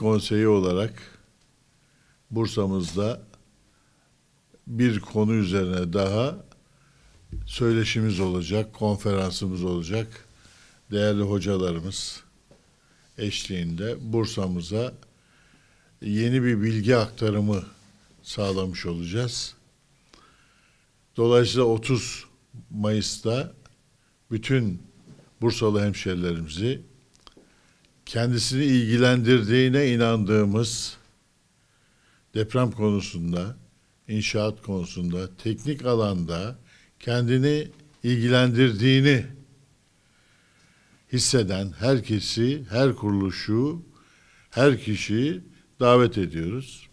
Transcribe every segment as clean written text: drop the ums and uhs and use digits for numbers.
konseyi olarak Bursa'mızda bir konu üzerine daha söyleşimiz olacak, konferansımız olacak. Değerli hocalarımız eşliğinde Bursa'mıza yeni bir bilgi aktarımı sağlamış olacağız. Dolayısıyla 30 Mayıs'ta bütün Bursalı hemşerilerimizi kendisini ilgilendirdiğine inandığımız deprem konusunda, inşaat konusunda, teknik alanda kendini ilgilendirdiğini hisseden herkesi, her kuruluşu, her kişiyi davet ediyoruz.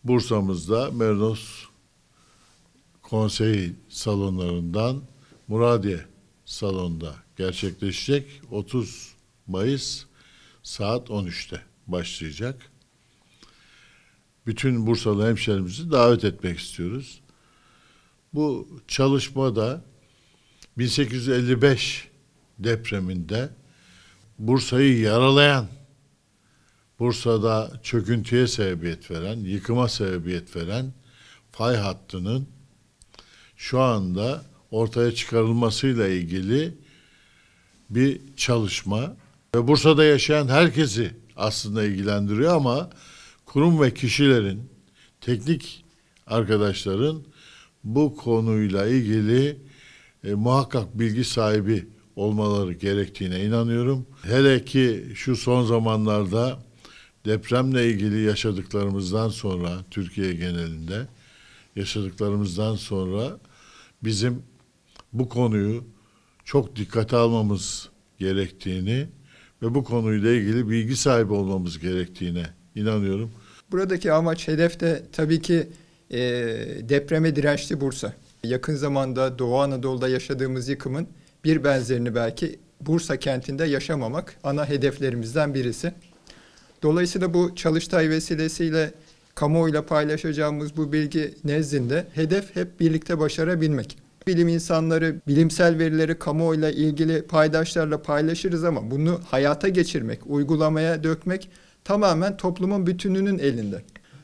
Bursa'mızda Merinos Konsey salonlarından Muradiye salonunda gerçekleşecek. 30 Mayıs saat 13'te başlayacak. Bütün Bursalı hemşerimizi davet etmek istiyoruz. Bu çalışmada 1855 depreminde Bursa'yı yaralayan, Bursa'da çöküntüye sebebiyet veren, yıkıma sebebiyet veren fay hattının şu anda ortaya çıkarılmasıyla ilgili bir çalışma ve Bursa'da yaşayan herkesi aslında ilgilendiriyor ama kurum ve kişilerin, teknik arkadaşların bu konuyla ilgili muhakkak bilgi sahibi olmaları gerektiğine inanıyorum. Hele ki şu son zamanlarda depremle ilgili yaşadıklarımızdan sonra, Türkiye genelinde yaşadıklarımızdan sonra bizim bu konuyu çok dikkate almamız gerektiğini ve bu konuyla ilgili bilgi sahibi olmamız gerektiğine inanıyorum. Buradaki amaç, hedef de tabii ki depreme dirençli Bursa. Yakın zamanda Doğu Anadolu'da yaşadığımız yıkımın bir benzerini belki Bursa kentinde yaşamamak ana hedeflerimizden birisi. Dolayısıyla bu çalıştay vesilesiyle kamuoyuyla paylaşacağımız bu bilgi nezdinde hedef hep birlikte başarabilmek. Bilim insanları bilimsel verileri kamuoyuyla ilgili paydaşlarla paylaşırız ama bunu hayata geçirmek, uygulamaya dökmek tamamen toplumun bütününün elinde.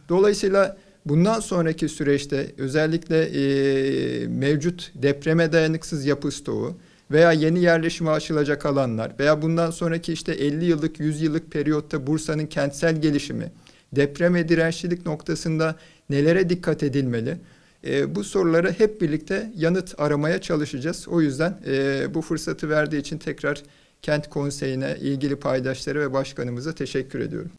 Dolayısıyla bundan sonraki süreçte özellikle mevcut depreme dayanıksız yapı stoğu veya yeni yerleşime açılacak alanlar veya bundan sonraki 50 yıllık, 100 yıllık periyotta Bursa'nın kentsel gelişimi, depreme dirençlilik noktasında nelere dikkat edilmeli? Bu sorulara hep birlikte yanıt aramaya çalışacağız. O yüzden bu fırsatı verdiği için tekrar Kent Konseyi'ne, ilgili paydaşlara ve başkanımıza teşekkür ediyorum.